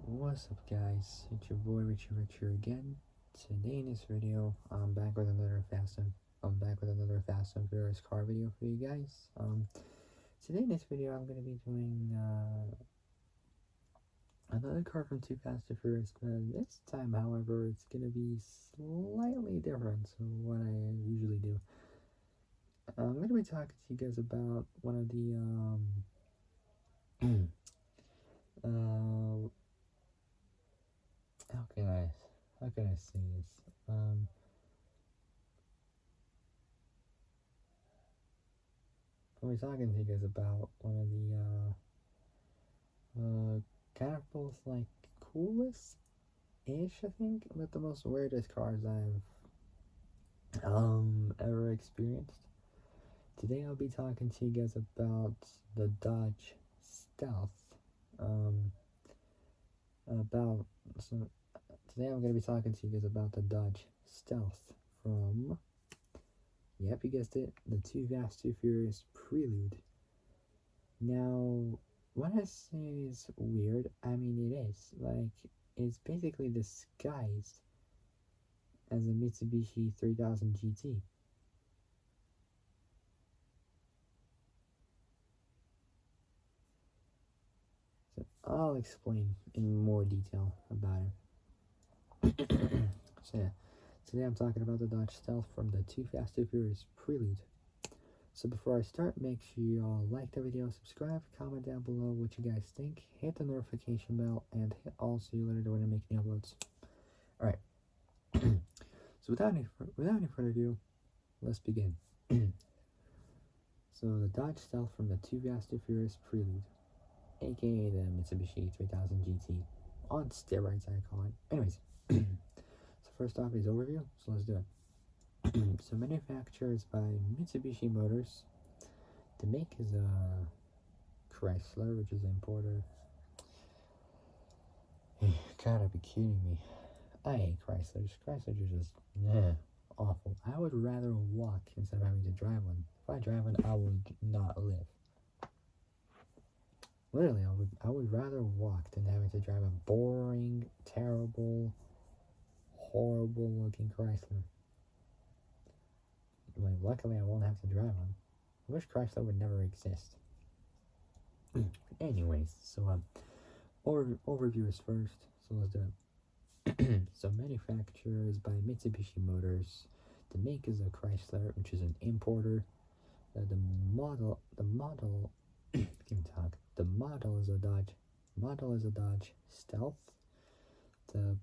What's up guys, it's your boy Richie here again. Today in this video, I'm back with another Fast and Furious car video for you guys. Today in this video I'm going to be doing another car from Too Fast and Furious, but this time however it's going to be slightly different to what I usually do. I'm going to be talking to you guys about one of the how can I say this? We're talking to you guys about one of the kind of both like coolest-ish, I think, but the most weirdest cars I've ever experienced. Today I'll be talking to you guys about the Dodge Stealth. Today I'm going to be talking to you guys about the Dodge Stealth from, yep, you guessed it, the Too Fast, Too Furious Prelude. Now, when I say it's weird, I mean it is. Like, it's basically disguised as a Mitsubishi 3000 GT. So I'll explain in more detail about it. So yeah, today I'm talking about the Dodge Stealth from the Too Fast, Too Furious Prelude. So before I start, make sure you all like the video, subscribe, comment down below what you guys think, hit the notification bell, and hit all so you later when I make new uploads. Alright, so without any further ado, let's begin. So the Dodge Stealth from the Too Fast, Too Furious Prelude, aka the Mitsubishi 3000 GT, on steroids I call it. Anyways, so first off is overview, so let's do it. So manufactured by Mitsubishi Motors. The make is Chrysler, which is an importer. You gotta be kidding me. I hate Chryslers. Chryslers are just awful. I would rather walk instead of having to drive one. If I drive one, I would not live. Literally, I would rather walk than having to drive a boring, terrible, horrible looking Chrysler. Like, luckily I won't have to drive one. I wish Chrysler would never exist. Anyways, so overview is first, so let's do it. So manufacturers by Mitsubishi Motors. The make is a Chrysler, which is an importer. The model is a Dodge Stealth. The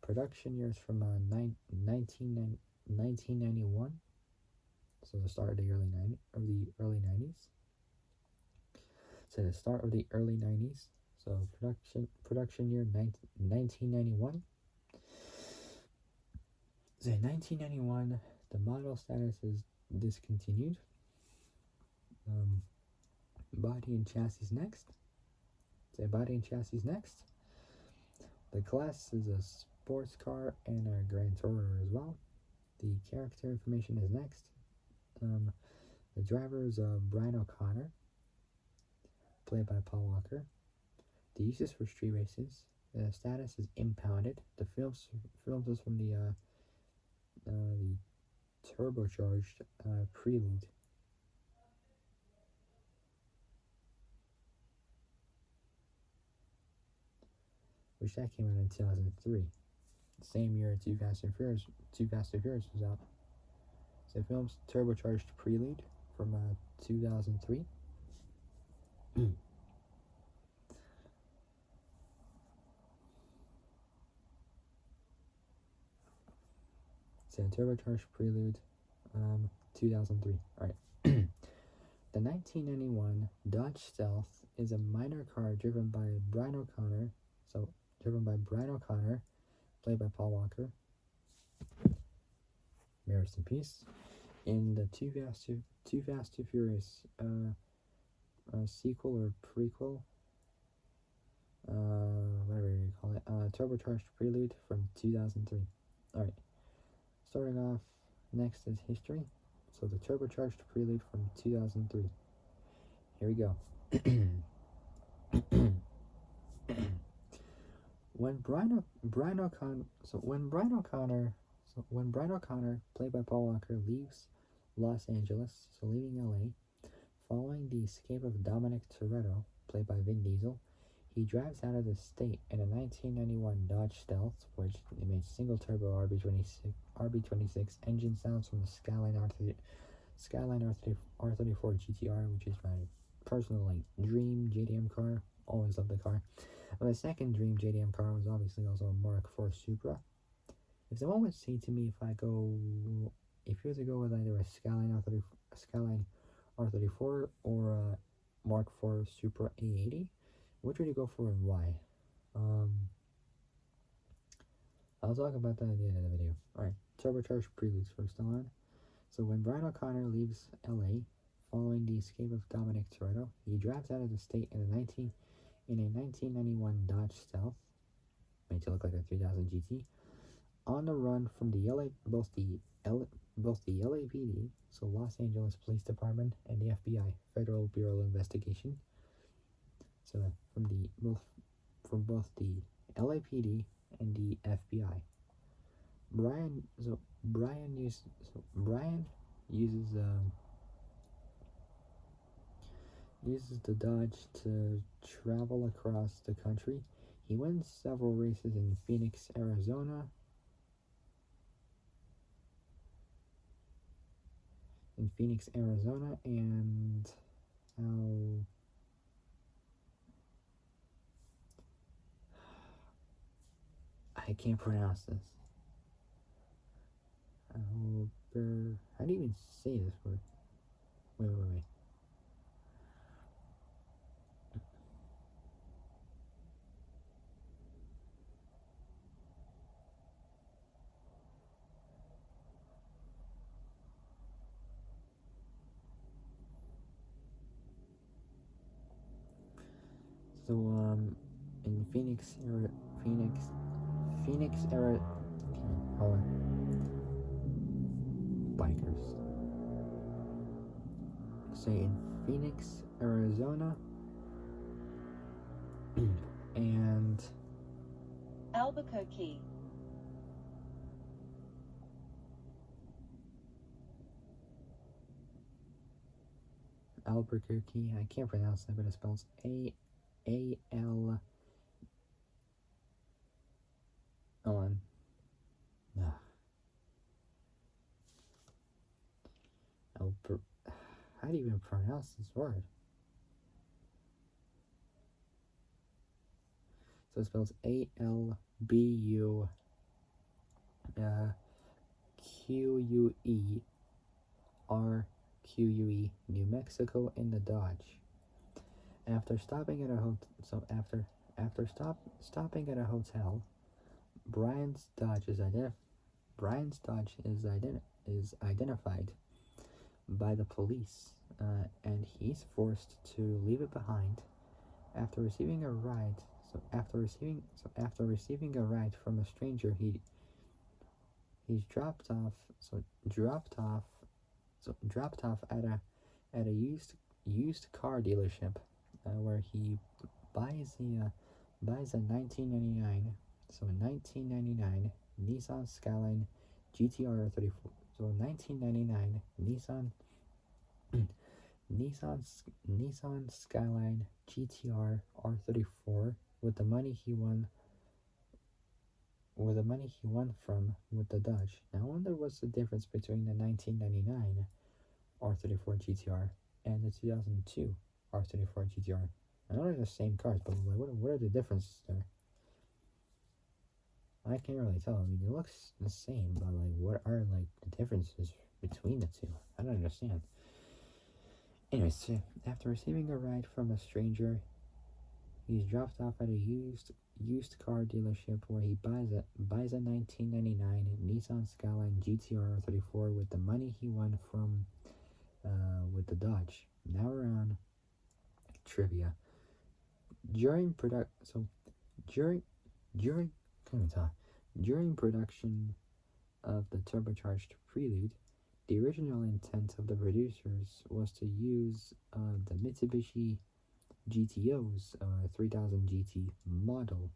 production year is from 1991, so the start of the early 90s. So the start of the early 90s. So production year 1991. So in 1991, the model status is discontinued. Body and chassis next. Say body and chassis next. The class is a sports car and a Grand Tourer as well. The character information is next. The driver is Brian O'Connor, played by Paul Walker. The uses for street races. The status is impounded. The films is from the turbocharged Prelude. Which that came out in 2003. The same year Too Fast and Furious was out. So films turbocharged Prelude from 2003. So turbocharged Prelude, 2003. Alright. The 1991 Dodge Stealth is a minor car driven by Brian O'Connor. So driven by Brian O'Connor, played by Paul Walker. May rest in peace. In the Too Fast, Too Furious sequel or prequel, whatever you call it, turbocharged Prelude from 2003. Alright, starting off, next is history. So the turbocharged Prelude from 2003. Here we go. when Brian O'Connor, played by Paul Walker, leaves Los Angeles, so leaving LA, following the escape of Dominic Toretto, played by Vin Diesel, he drives out of the state in a 1991 Dodge Stealth, which made single turbo RB26 engine sounds from the Skyline R34 GTR, which is my personal dream JDM car. Always loved the car. My second dream JDM car was obviously also a Mark IV Supra. If someone would say to me if you were to go with either a Skyline R34 or a Mark IV Supra A80, which would you go for and why? I'll talk about that at the end of the video. Alright, turbocharged preludes first on. So when Brian O'Connor leaves LA following the escape of Dominic Toretto, he drives out of the state in a 1991 Dodge Stealth, made to look like a 3000 GT, on the run from both the LAPD, so Los Angeles Police Department, and the FBI, Federal Bureau of Investigation. So from both the LAPD and the FBI. Brian uses the Dodge to travel across the country. He wins several races in Phoenix, Arizona, and I can't pronounce this. How do you even say this word? Wait. So, in Phoenix, hold on. Bikers. Say in Phoenix, Arizona, and Albuquerque. I can't pronounce that, but it spells A-L. On. How do you even pronounce this word? So it spells ALBUQUERQUE, New Mexico, in the Dodge. After stopping at a hotel, Brian's Dodge is identified by the police, and he's forced to leave it behind after receiving a ride. After receiving a ride from a stranger, he's dropped off at a used car dealership, where he buys a 1999 Nissan Skyline GTR 34. So 1999 Nissan Skyline GTR R34 with the money he won with the Dodge. Now I wonder what's the difference between the 1999 R34 GTR and the 2002 R34 GTR. I know they're the same cars, but what are the differences there? I can't really tell. I mean, it looks the same, but what are the differences between the two? I don't understand. Anyways, so after receiving a ride from a stranger, he's dropped off at a used car dealership where he buys a 1999 Nissan Skyline GTR 34 with the money he won with the Dodge. Now we're on trivia. During production of the turbocharged Prelude, the original intent of the producers was to use the Mitsubishi GTO's 3000 GT model.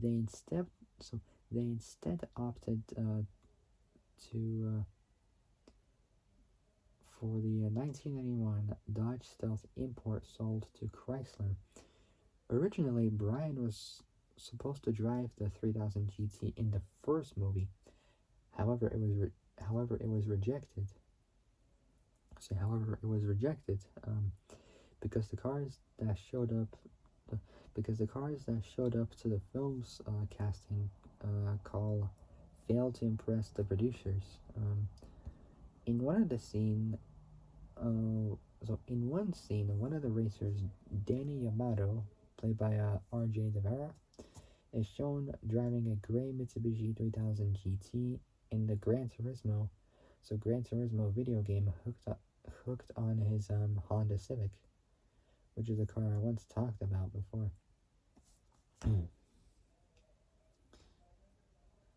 they instead so they instead opted to for the 1991 Dodge Stealth Import sold to Chrysler. Originally, Brian was supposed to drive the 3000 GT in the first movie. However, it was rejected. However, it was rejected because the cars that showed up to the film's casting call failed to impress the producers. In one of the scene, in one scene, one of the racers, Danny Yamato, played by R.J. Devera, is shown driving a gray Mitsubishi 3000 GT in the Gran Turismo video game hooked on his Honda Civic, which is a car I once talked about before.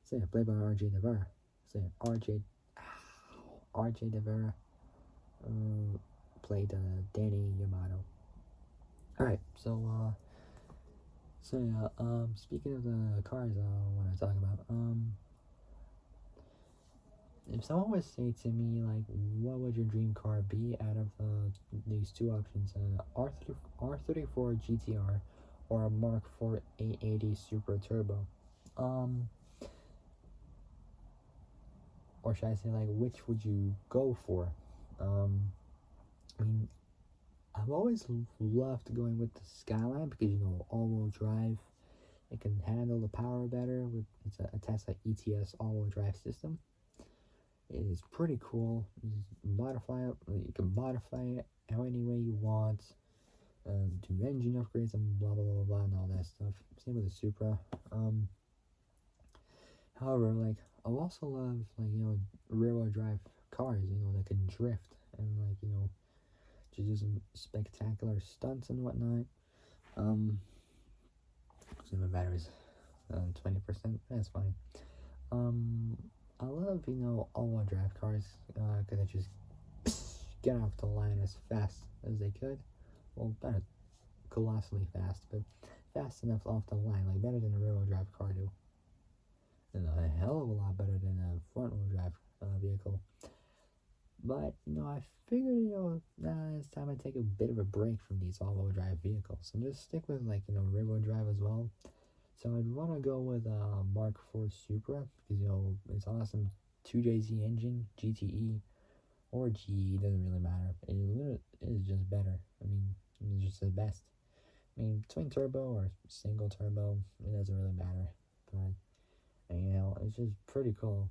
So yeah, played by R.J. Devera. So yeah, R.J. Devera played Danny Yamato. Alright, so yeah, speaking of the cars I want to talk about, if someone would say to me, like, what would your dream car be out of these two options, R34 GTR or a Mark IV 880 Super Turbo, or should I say, like, which would you go for? I mean, I've always loved going with the Skyline because, all-wheel drive. It can handle the power better it's a Tesla ETS all-wheel drive system. It is pretty cool. You can modify it any way you want. Do engine upgrades and blah blah blah blah and all that stuff. Same with the Supra. However, like, I also love, like, rear-wheel drive cars. That can drift and, like, just do some spectacular stunts and whatnot. So my battery's 20%. That's fine. I love, all-wheel drive cars because they just get off the line as fast as they could. Well, not colossally fast, but fast enough off the line, like better than a rear-wheel drive car do. And a hell of a lot better than a front-wheel drive vehicle. But, I figured, it's time to take a bit of a break from these all-wheel drive vehicles and just stick with, like, rear-wheel drive as well. So I'd want to go with Mark IV Supra because, it's awesome. 2JZ engine, GTE, or GE, doesn't really matter. It is just better. I mean, it's just the best. I mean, twin turbo or single turbo, it doesn't really matter. But, it's just pretty cool.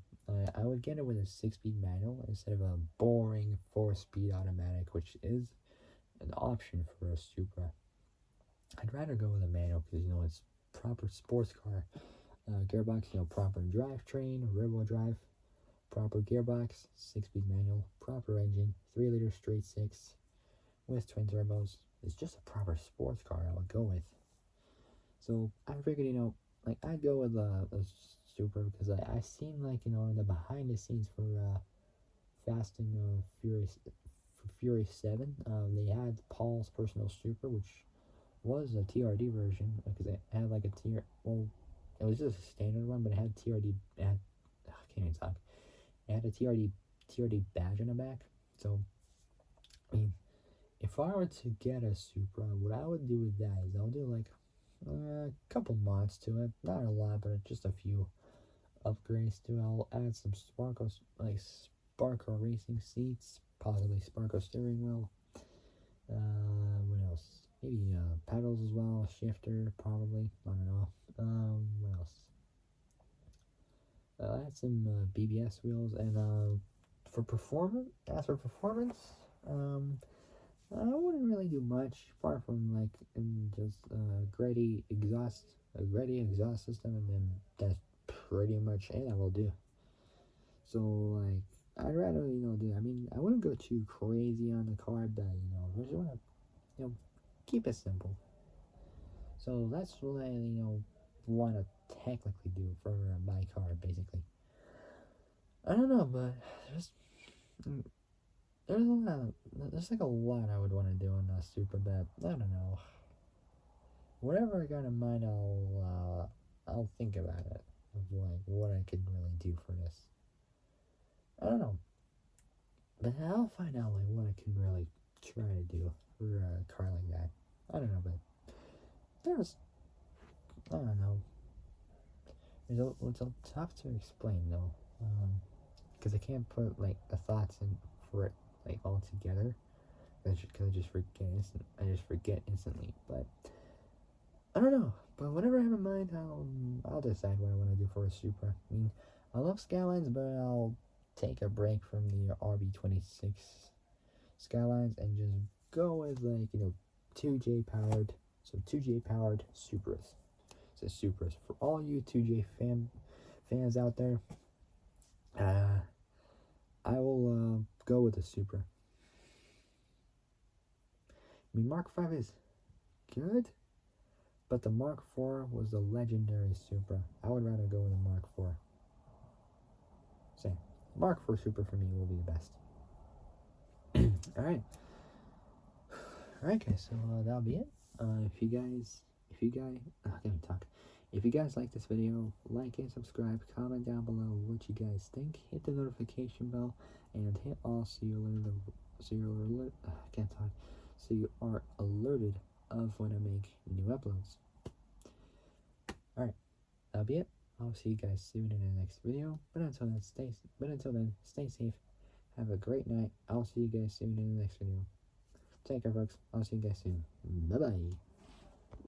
I would get it with a 6-speed manual instead of a boring 4-speed automatic, which is an option for a Supra. I'd rather go with a manual because, it's proper sports car. Gearbox, proper drivetrain, rear-wheel drive, proper gearbox, 6-speed manual, proper engine, 3-liter straight 6 with twin turbos. It's just a proper sports car I would go with. So I figured, like, I'd go with a Supra because I seen, like, the behind the scenes for Fast and Furious 7. They had Paul's personal Supra, which was a TRD version because it had like a it was just a standard one, but it had TRD. I can't even talk. It had a TRD badge on the back. So, I mean, if I were to get a Supra, what I would do with that is I'll do like a couple mods to it, not a lot, but just a few upgrades to it. I'll add some Sparko racing seats, possibly Sparko steering wheel. What else? Maybe pedals as well, shifter probably. I don't know. What else? I had some BBS wheels, and for performance, I wouldn't really do much apart from like just a Gretty exhaust system, and then that's pretty much it. I will do. So, like, I'd rather do. I mean, I wouldn't go too crazy on the car, but I just want to keep it simple. So that's what I want to technically do for my car, basically. I don't know, but there's like a lot I would want to do in a Super, but I don't know. Whatever I got in mind, I'll I'll think about it of like what I could really do for this. I don't know, but I'll find out like what I can really try to do for a car like that. I don't know, but there's I don't know. It's a tough to explain though, because I can't put like the thoughts in for it like all together. Because I just forget instantly. But I don't know. But whatever I have in mind, I'll decide what I want to do for a Supra. I mean, I love Skylines, but I'll take a break from the RB26 Skylines and just go with like 2J powered. So 2J powered Supras. So Supras for all you 2J fans out there. I will go with the Supra. I mean, Mark 5 is good, but the Mark IV was the legendary Supra. I would rather go with the Mark IV. Same. Mark IV Supra for me will be the best. Alright. Alright guys, so that'll be it. Let me talk. If you guys like this video, like and subscribe, comment down below what you guys think, hit the notification bell, and hit all so you are alerted of when I make new uploads. Alright, that'll be it. I'll see you guys soon in the next video. But until then, stay safe. Have a great night. I'll see you guys soon in the next video. Take care, folks. I'll see you guys soon. Bye bye.